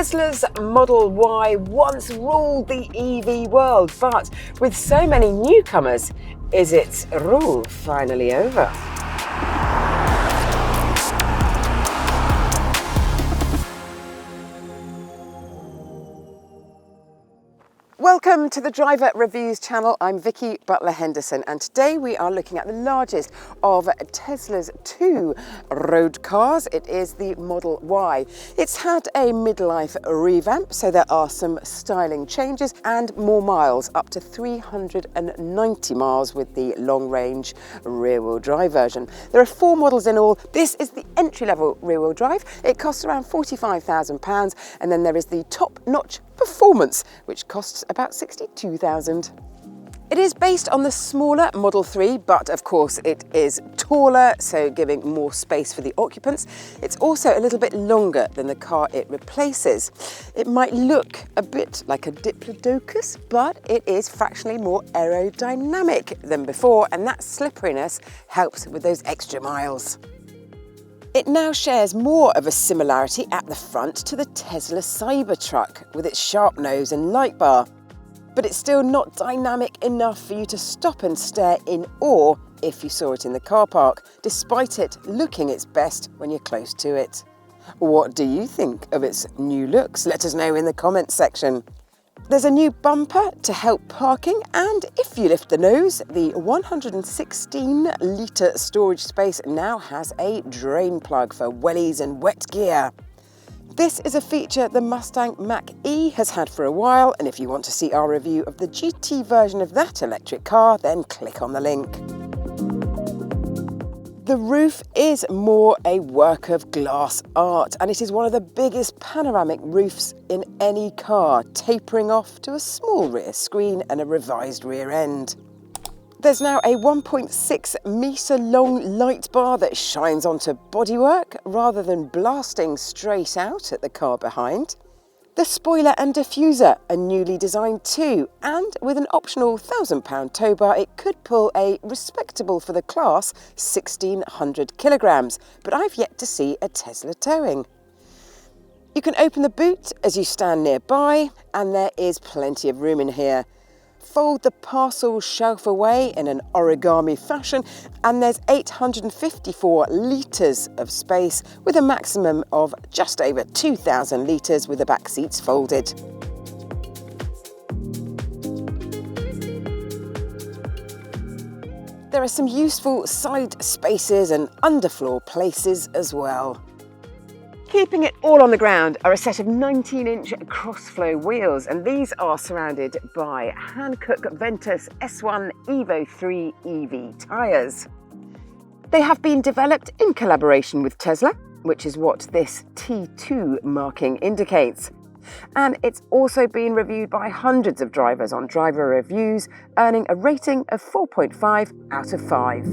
Tesla's Model Y once ruled the EV world, but with so many newcomers, is its rule finally over? Welcome to the Driver Reviews channel. I'm Vicki Butler-Henderson, and today we are looking at the largest of Tesla's two road cars. It is the Model Y. It's had a midlife revamp, so there are some styling changes and more miles, up to 390 miles with the long-range rear-wheel drive version. There are four models in all. This is the entry-level rear-wheel drive. It costs around £45,000, and then there is the top-notch Performance, which costs about £62,000. It is based on the smaller Model 3, but of course it is taller, so giving more space for the occupants. It's also a little bit longer than the car it replaces. It might look a bit like a Diplodocus, but it is fractionally more aerodynamic than before, and that slipperiness helps with those extra miles. It now shares more of a similarity at the front to the Tesla Cybertruck with its sharp nose and light bar. But it's still not dynamic enough for you to stop and stare in awe if you saw it in the car park, despite it looking its best when you're close to it. What do you think of its new looks? Let us know in the comments section. There's a new bumper to help parking, and if you lift the nose, the 116-litre storage space now has a drain plug for wellies and wet gear. This is a feature the Mustang Mach-E has had for a while, and if you want to see our review of the GT version of that electric car, then click on the link. The roof is more a work of glass art, and it is one of the biggest panoramic roofs in any car, tapering off to a small rear screen and a revised rear end. There's now a 1.6 metre long light bar that shines onto bodywork rather than blasting straight out at the car behind. The spoiler and diffuser are newly designed too, and with an optional £1,000 tow bar, it could pull a respectable for the class 1,600 kilograms, but I've yet to see a Tesla towing. You can open the boot as you stand nearby, and there is plenty of room in here. Fold the parcel shelf away in an origami fashion, and there's 854 litres of space with a maximum of just over 2,000 litres with the back seats folded. There are some useful side spaces and underfloor places as well. Keeping it all on the ground are a set of 19-inch cross-flow wheels, and these are surrounded by Hankook Ventus S1 Evo 3 EV tyres. They have been developed in collaboration with Tesla, which is what this T2 marking indicates. And it's also been reviewed by hundreds of drivers on DriverReviews, earning a rating of 4.5 out of 5.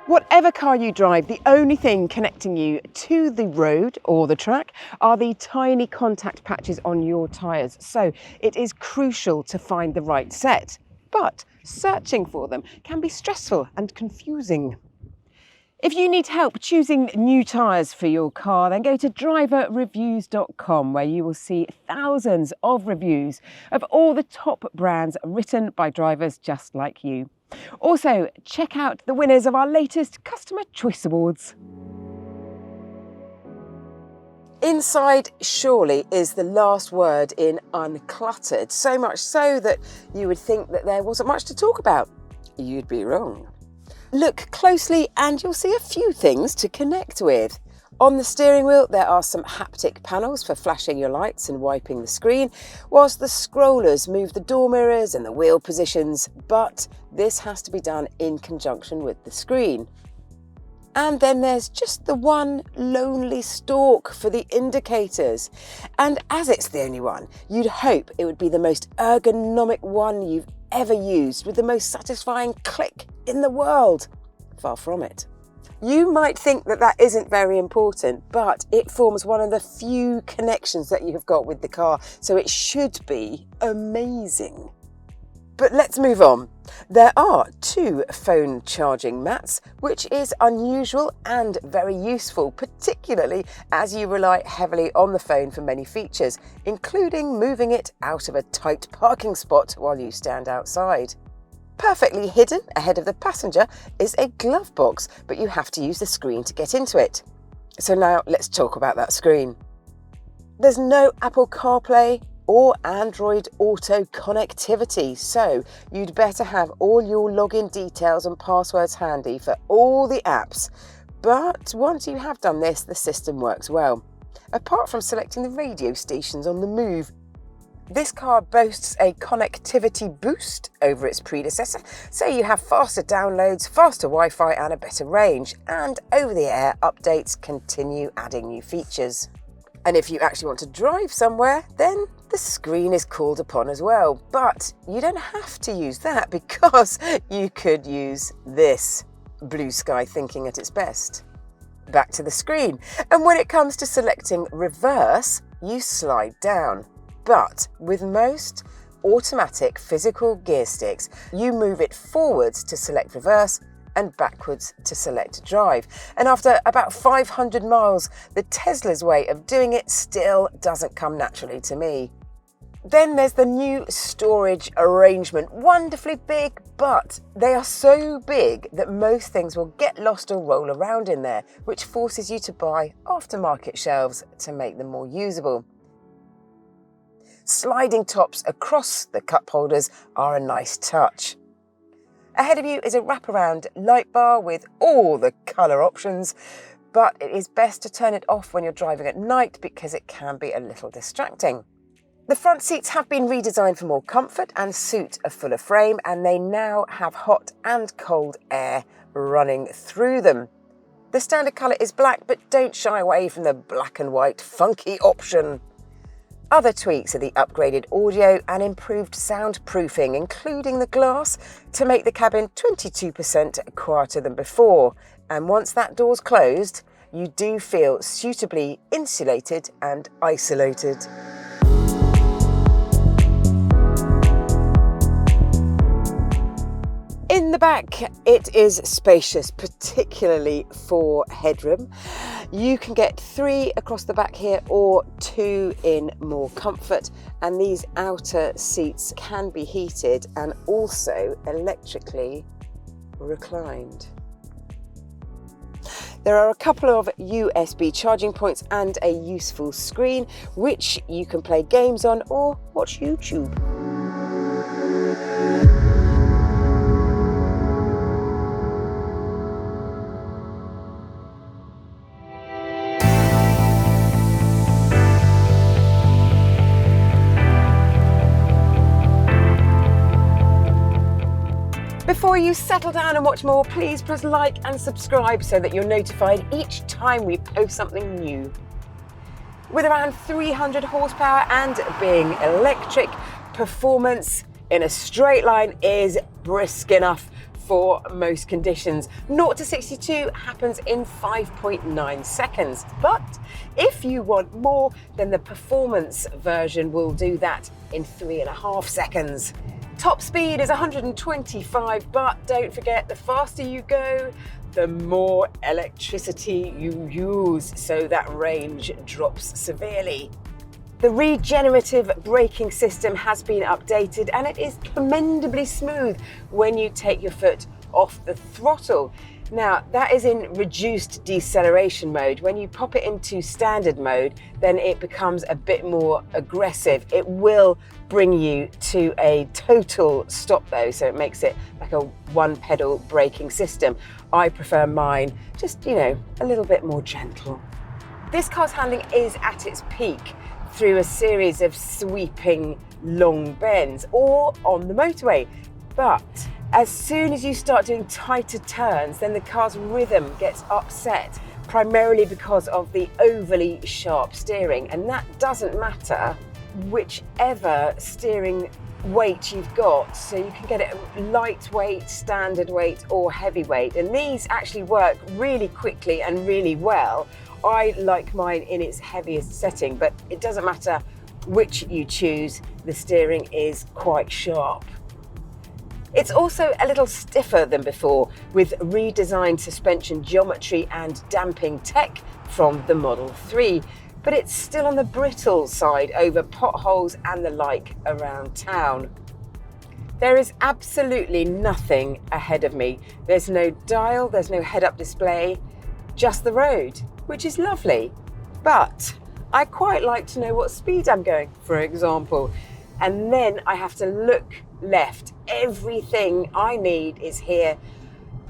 Whatever car you drive, the only thing connecting you to the road or the track are the tiny contact patches on your tyres, so it is crucial to find the right set. But searching for them can be stressful and confusing. If you need help choosing new tyres for your car, then go to DriverReviews.com, where you will see thousands of reviews of all the top brands written by drivers just like you. Also, check out the winners of our latest Customer Choice Awards. Inside surely is the last word in uncluttered, so much so that you would think that there wasn't much to talk about. You'd be wrong. Look closely and you'll see a few things to connect with. On the steering wheel, there are some haptic panels for flashing your lights and wiping the screen, whilst the scrollers move the door mirrors and the wheel positions, but this has to be done in conjunction with the screen. And then there's just the one lonely stalk for the indicators. And as it's the only one, you'd hope it would be the most ergonomic one you've ever used, with the most satisfying click in the world. Far from it. You might think that that isn't very important, but it forms one of the few connections that you have got with the car, so it should be amazing. But let's move on. There are 2 phone charging mats, which is unusual and very useful, particularly as you rely heavily on the phone for many features, including moving it out of a tight parking spot while you stand outside. Perfectly hidden ahead of the passenger is a glove box, but you have to use the screen to get into it. So now let's talk about that screen. There's no Apple CarPlay or Android Auto connectivity, so you'd better have all your login details and passwords handy for all the apps. But once you have done this, the system works well, apart from selecting the radio stations on the move. This car boasts a connectivity boost over its predecessor, so you have faster downloads, faster Wi-Fi and a better range, and over-the-air updates continue adding new features. And if you actually want to drive somewhere, then the screen is called upon as well. But you don't have to use that, because you could use this. Blue sky thinking at its best. Back to the screen. And when it comes to selecting reverse, you slide down. But with most automatic physical gear sticks, you move it forwards to select reverse and backwards to select drive. And after about 500 miles, the Tesla's way of doing it still doesn't come naturally to me. Then there's the new storage arrangement. Wonderfully big, but they are so big that most things will get lost or roll around in there, which forces you to buy aftermarket shelves to make them more usable. Sliding tops across the cup holders are a nice touch. Ahead of you is a wraparound light bar with all the colour options, but it is best to turn it off when you're driving at night because it can be a little distracting. The front seats have been redesigned for more comfort and suit a fuller frame, and they now have hot and cold air running through them. The standard colour is black, but don't shy away from the black and white funky option. Other tweaks are the upgraded audio and improved soundproofing, including the glass to make the cabin 22% quieter than before. And once that door's closed, you do feel suitably insulated and isolated. In the back, it is spacious, particularly for headroom. You can get 3 across the back here or 2 in more comfort, and these outer seats can be heated and also electrically reclined. There are a couple of USB charging points and a useful screen which you can play games on or watch YouTube. Before you settle down and watch more, please press like and subscribe so that you're notified each time we post something new. With around 300 horsepower and being electric, performance in a straight line is brisk enough for most conditions. 0 to 62 happens in 5.9 seconds. But if you want more, then the performance version will do that in 3.5 seconds. Top speed is 125, but don't forget, the faster you go, the more electricity you use, so that range drops severely. The regenerative braking system has been updated, and it is commendably smooth when you take your foot off the throttle. Now, that is in reduced deceleration mode. When you pop it into standard mode, then it becomes a bit more aggressive. It will bring you to a total stop though, so it makes it like a one pedal braking system. I prefer mine just, a little bit more gentle. This car's handling is at its peak through a series of sweeping long bends or on the motorway. But as soon as you start doing tighter turns, then the car's rhythm gets upset, primarily because of the overly sharp steering. And that doesn't matter whichever steering weight you've got. So you can get it lightweight, standard weight, or heavyweight. And these actually work really quickly and really well. I like mine in its heaviest setting, but it doesn't matter which you choose, the steering is quite sharp. It's also a little stiffer than before, with redesigned suspension geometry and damping tech from the Model 3, but it's still on the brittle side over potholes and the like around town. There is absolutely nothing ahead of me. There's no dial, there's no head-up display, just the road, which is lovely. But I quite like to know what speed I'm going, for example, and then I have to look left. Everything I need is here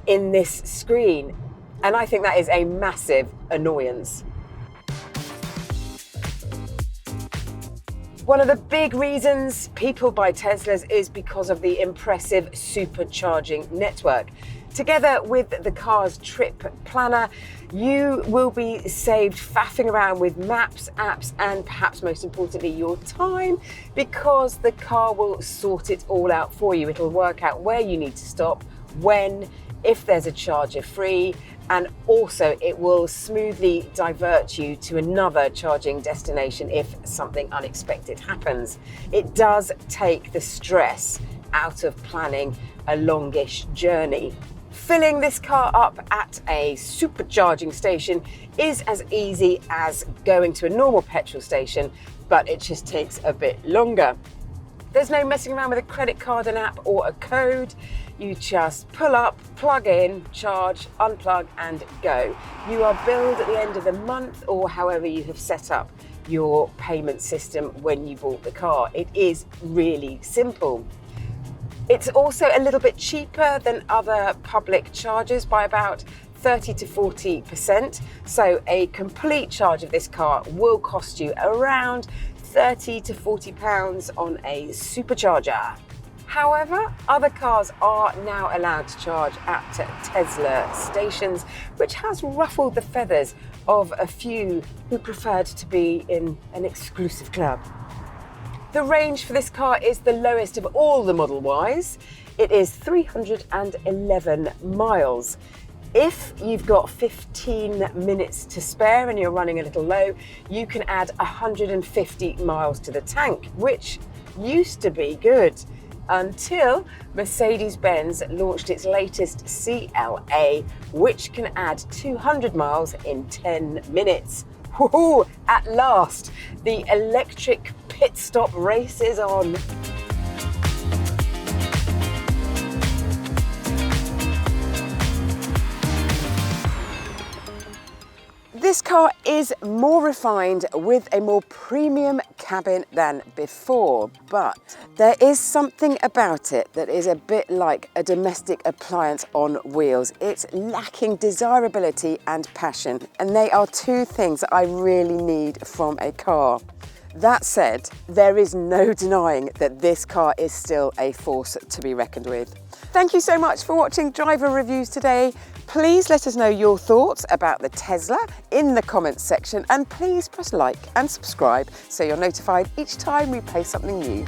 in this screen, and I think that is a massive annoyance. One of the big reasons people buy Teslas is because of the impressive supercharging network. Together with the car's trip planner, you will be saved faffing around with maps, apps, and perhaps most importantly, your time, because the car will sort it all out for you. It'll work out where you need to stop, when, if there's a charger free, and also it will smoothly divert you to another charging destination if something unexpected happens. It does take the stress out of planning a longish journey. Filling this car up at a supercharging station is as easy as going to a normal petrol station, but it just takes a bit longer. There's no messing around with a credit card, an app, or a code. You just pull up, plug in, charge, unplug, and go. You are billed at the end of the month, or however you have set up your payment system when you bought the car. It is really simple. It's also a little bit cheaper than other public chargers by about 30 to 40%. So a complete charge of this car will cost you around 30 to 40 pounds on a supercharger. However, other cars are now allowed to charge at Tesla stations, which has ruffled the feathers of a few who preferred to be in an exclusive club. The range for this car is the lowest of all the Model Ys. It is 311 miles. If you've got 15 minutes to spare and you're running a little low, you can add 150 miles to the tank, which used to be good until Mercedes-Benz launched its latest CLA, which can add 200 miles in 10 minutes. Woohoo! At last, the electric pit stop race is on. This car is more refined with a more premium cabin than before, but there is something about it that is a bit like a domestic appliance on wheels. It's lacking desirability and passion, and they are two things that I really need from a car. That said, there is no denying that this car is still a force to be reckoned with. Thank you so much for watching Driver Reviews today. Please let us know your thoughts about the Tesla in the comments section, and please press like and subscribe so you're notified each time we post something new.